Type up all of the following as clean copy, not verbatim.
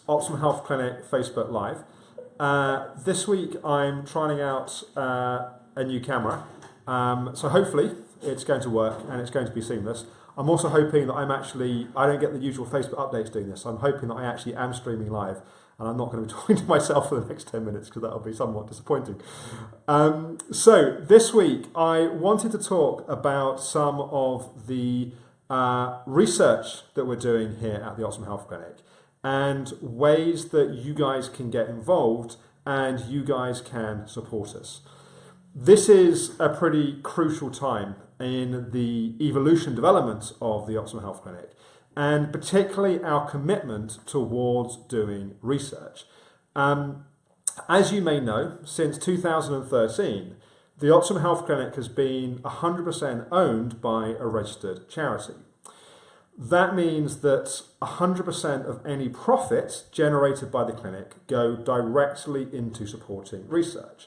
Optimum Health Clinic Facebook Live. This week I'm trying out a new camera, so hopefully it's going to work and it's going to be seamless. I'm also hoping that I don't get the usual Facebook updates doing this. I'm hoping that I actually am streaming live and I'm not going to be talking to myself for the next 10 minutes because that'll be somewhat disappointing. So this week I wanted to talk about some of the research that we're doing here at the Optimum Health Clinic and ways that you guys can get involved and you guys can support us. This is a pretty crucial time in the evolution development of the Optimum Health Clinic, and particularly our commitment towards doing research. As you may know, since 2013, the Optimum Health Clinic has been 100% owned by a registered charity. That means that 100% of any profits generated by the clinic go directly into supporting research.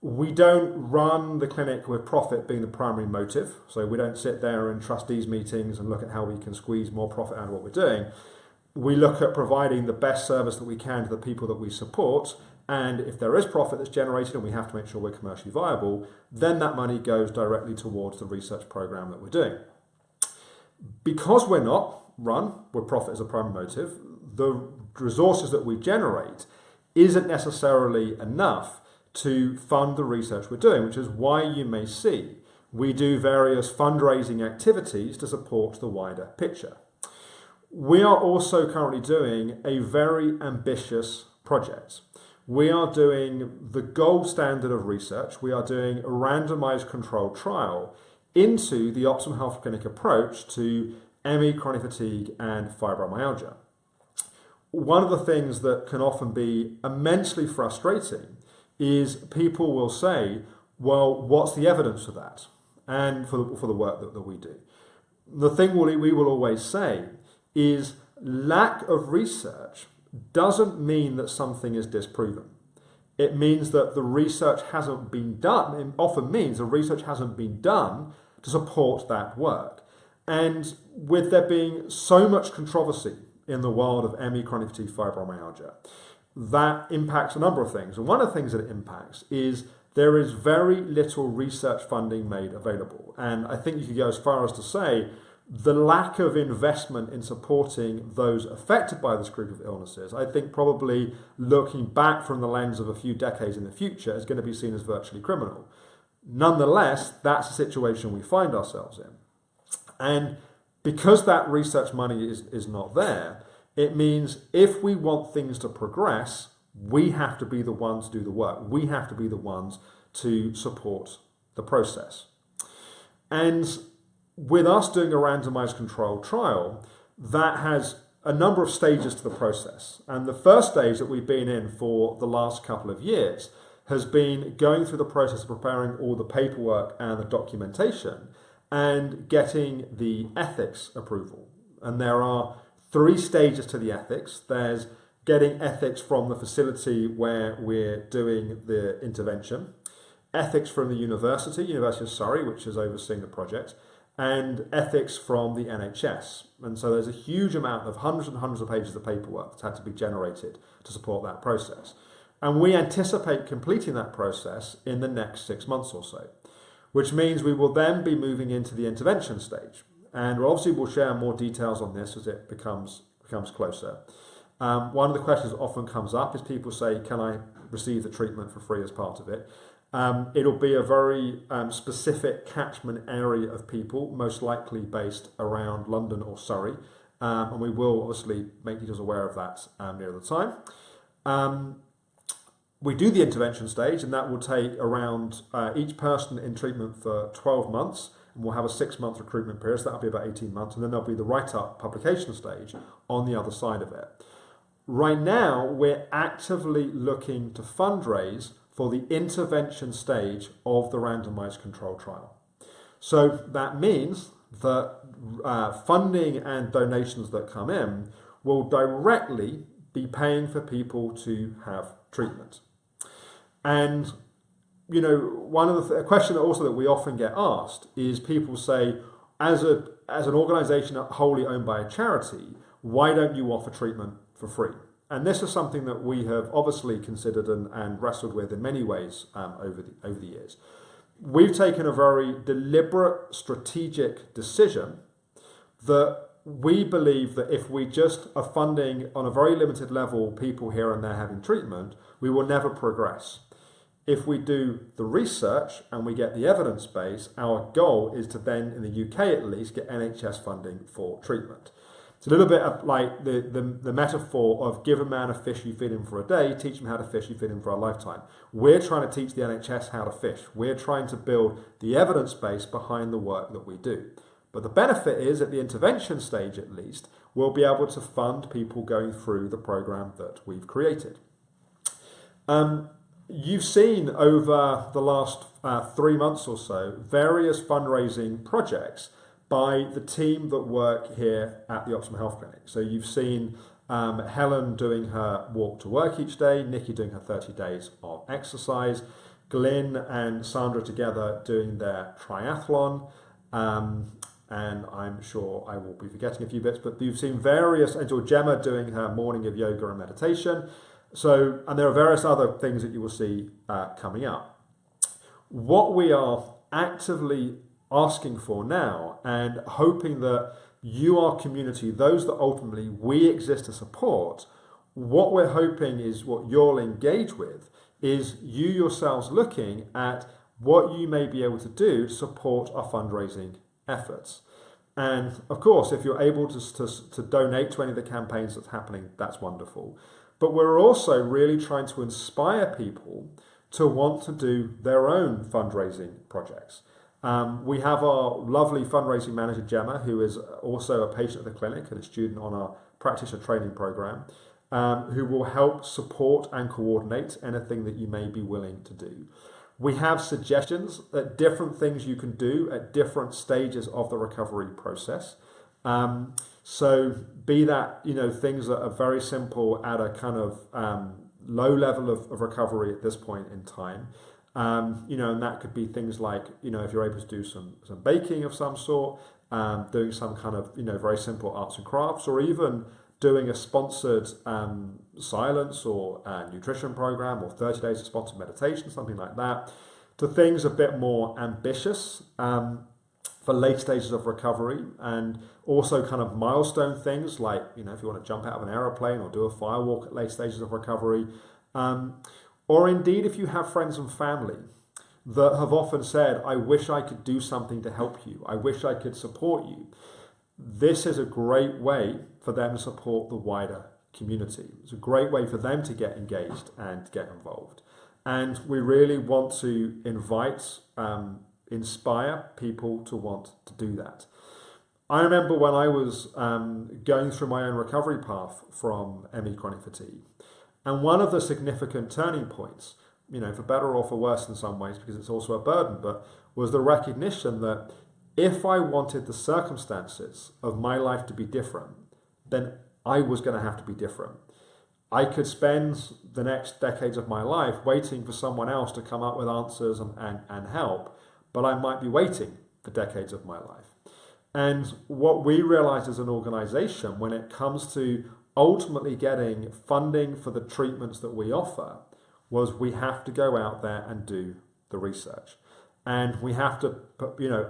We don't run the clinic with profit being the primary motive, so we don't sit there in trustees meetings and look at how we can squeeze more profit out of what we're doing. We look at providing the best service that we can to the people that we support, and if there is profit that's generated and we have to make sure we're commercially viable, then that money goes directly towards the research program that we're doing. Because we're not run with profit as a primary motive, the resources that we generate isn't necessarily enough to fund the research we're doing, which is why you may see we do various fundraising activities to support the wider picture. We are also currently doing a very ambitious project. We are doing the gold standard of research. We are doing a randomized controlled trial into the Optimum Health Clinic approach to ME, chronic fatigue, and fibromyalgia. One of the things that can often be immensely frustrating is people will say, well, what's the evidence for that? And for the work that we do. The thing we will always say is lack of research doesn't mean that something is disproven. It means that the research hasn't been done. It often means the research hasn't been done to support that work. And with there being so much controversy in the world of ME, chronic fatigue, fibromyalgia, that impacts a number of things. And one of the things that it impacts is there is very little research funding made available. And I think you could go as far as to say the lack of investment in supporting those affected by this group of illnesses, I think probably looking back from the lens of a few decades in the future is going to be seen as virtually criminal. Nonetheless, that's the situation we find ourselves in. And because that research money is not there, it means if we want things to progress, we have to be the ones to do the work. We have to be the ones to support the process. And with us doing a randomized controlled trial, that has a number of stages to the process. And the first stage that we've been in for the last couple of years has been going through the process of preparing all the paperwork and the documentation and getting the ethics approval. And there are 3 stages to the ethics. There's getting ethics from the facility where we're doing the intervention, ethics from the University of Surrey, which is overseeing the project, and ethics from the NHS. And so there's a huge amount of hundreds and hundreds of pages of paperwork that's had to be generated to support that process. And we anticipate completing that process in the next 6 months or so, which means we will then be moving into the intervention stage. And obviously we'll share more details on this as it becomes closer. One of the questions that often comes up is people say, can I receive the treatment for free as part of it? It'll be a very specific catchment area of people, most likely based around London or Surrey. And we will obviously make you aware of that near the time. We do the intervention stage, and that will take around each person in treatment for 12 months. And we'll have a 6-month recruitment period, so that'll be about 18 months. And then there'll be the write-up publication stage on the other side of it. Right now, we're actively looking to fundraise for the intervention stage of the randomized controlled trial. So that means that funding and donations that come in will directly be paying for people to have treatment. And, you know, one of the question also that we often get asked is people say, as an organisation wholly owned by a charity, why don't you offer treatment for free? and this is something that we have obviously considered and wrestled with in many ways over the years. We've taken a very deliberate, strategic decision that we believe that if we just are funding on a very limited level people here and there having treatment, we will never progress. If we do the research and we get the evidence base, our goal is to then, in the UK at least, get NHS funding for treatment. It's a little bit of like the metaphor of give a man a fish you feed him for a day, teach him how to fish you feed him for a lifetime. We're trying to teach the NHS how to fish. We're trying to build the evidence base behind the work that we do. But the benefit is, at the intervention stage at least, we'll be able to fund people going through the program that we've created. You've seen over the last 3 months or so various fundraising projects by the team that work here at the Optimum Health Clinic. So you've seen Helen doing her walk to work each day, Nikki doing her 30 days of exercise, Glyn and Sandra together doing their triathlon, and I'm sure I will be forgetting a few bits, but you've seen various, until Gemma doing her morning of yoga and meditation. So, and there are various other things that you will see coming up. What we are actively asking for now and hoping that you, our community, those that ultimately we exist to support, what we're hoping is what you'll engage with is you yourselves looking at what you may be able to do to support our fundraising efforts. And of course, if you're able to donate to any of the campaigns that's happening, that's wonderful. But we're also really trying to inspire people to want to do their own fundraising projects. We have our lovely fundraising manager, Gemma, who is also a patient at the clinic and a student on our practitioner training program, who will help support and coordinate anything that you may be willing to do. We have suggestions at different things you can do at different stages of the recovery process. So be that, things that are very simple at a kind of low level of recovery at this point in time. And that could be things like, if you're able to do some baking of some sort, doing some kind of, very simple arts and crafts, or even doing a sponsored silence or nutrition program, or 30 days of sponsored meditation, something like that, to things a bit more ambitious for late stages of recovery, and also kind of milestone things like, if you want to jump out of an aeroplane or do a fire walk at late stages of recovery, or indeed if you have friends and family that have often said, I wish I could do something to help you, I wish I could support you. This is a great way for them to support the wider community. It's a great way for them to get engaged and get involved. And we really want to invite, inspire people to want to do that. I remember when I was going through my own recovery path from ME chronic fatigue, and one of the significant turning points, for better or for worse in some ways, because it's also a burden, but was the recognition that if I wanted the circumstances of my life to be different, then I was going to have to be different. I could spend the next decades of my life waiting for someone else to come up with answers and help, but I might be waiting for decades of my life. And what we realized as an organization when it comes to ultimately getting funding for the treatments that we offer was we have to go out there and do the research. And we have to,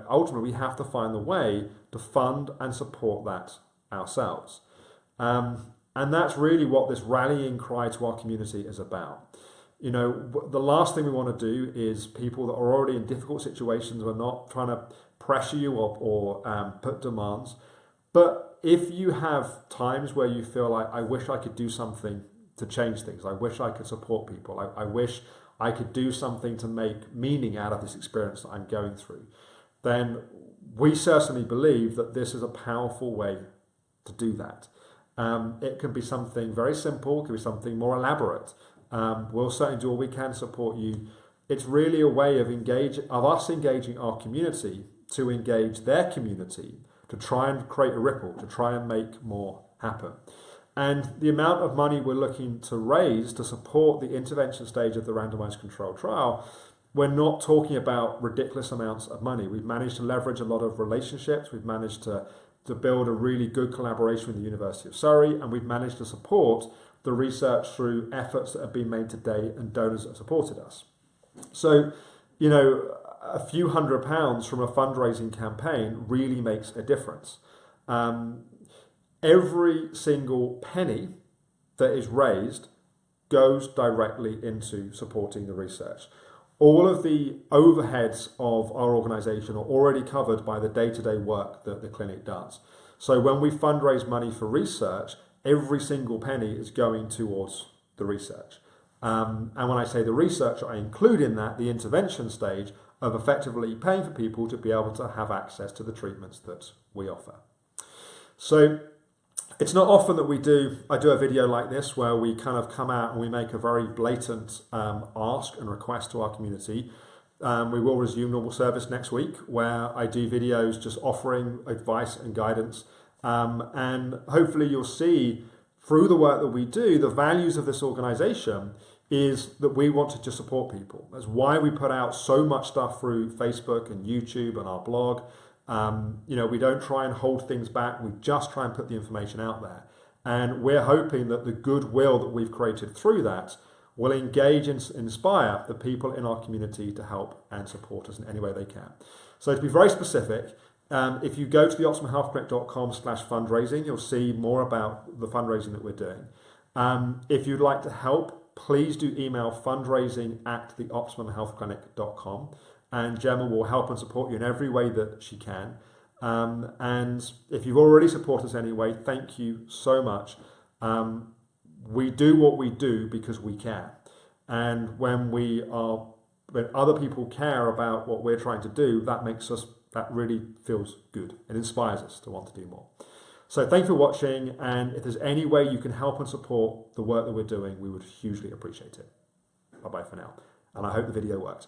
ultimately we have to find the way to fund and support that ourselves. And that's really what this rallying cry to our community is about. The last thing we want to do is people that are already in difficult situations, we're not trying to pressure you or put demands. But if you have times where you feel like, I wish I could do something to change things, I wish I could support people, I wish I could do something to make meaning out of this experience that I'm going through, then we certainly believe that this is a powerful way to do that. It can be something very simple, it can be something more elaborate. We'll certainly do all we can to support you. It's really a way of us engaging our community to engage their community, to try and create a ripple, to try and make more happen. And the amount of money we're looking to raise to support the intervention stage of the randomized controlled trial, we're not talking about ridiculous amounts of money. We've managed to leverage a lot of relationships. We've managed to build a really good collaboration with the University of Surrey, and we've managed to support the research through efforts that have been made to date and donors that have supported us. So, you know, a few £100 from a fundraising campaign really makes a difference. Every single penny that is raised goes directly into supporting the research. All of the overheads of our organisation are already covered by the day-to-day work that the clinic does. So when we fundraise money for research, every single penny is going towards the research. And when I say the research, I include in that the intervention stage of effectively paying for people to be able to have access to the treatments that we offer. So it's not often that I do a video like this where we kind of come out and we make a very blatant ask and request to our community. We will resume normal service next week where I do videos just offering advice and guidance. And hopefully you'll see through the work that we do, the values of this organisation is that we want to just support people. That's why we put out so much stuff through Facebook and YouTube and our blog. You know, we don't try and hold things back. We just try and put the information out there. And we're hoping that the goodwill that we've created through that will engage and inspire the people in our community to help and support us in any way they can. So to be very specific, if you go to the optimumhealthclinic.com/fundraising, you'll see more about the fundraising that we're doing. If you'd like to help, please do email fundraising@theoptimumhealthclinic.com. And Gemma will help and support you in every way that she can. And if you've already supported us anyway, thank you so much. We do what we do because we care. And when other people care about what we're trying to do, that really feels good. It inspires us to want to do more. So thank you for watching. And if there's any way you can help and support the work that we're doing, we would hugely appreciate it. Bye-bye for now. And I hope the video works.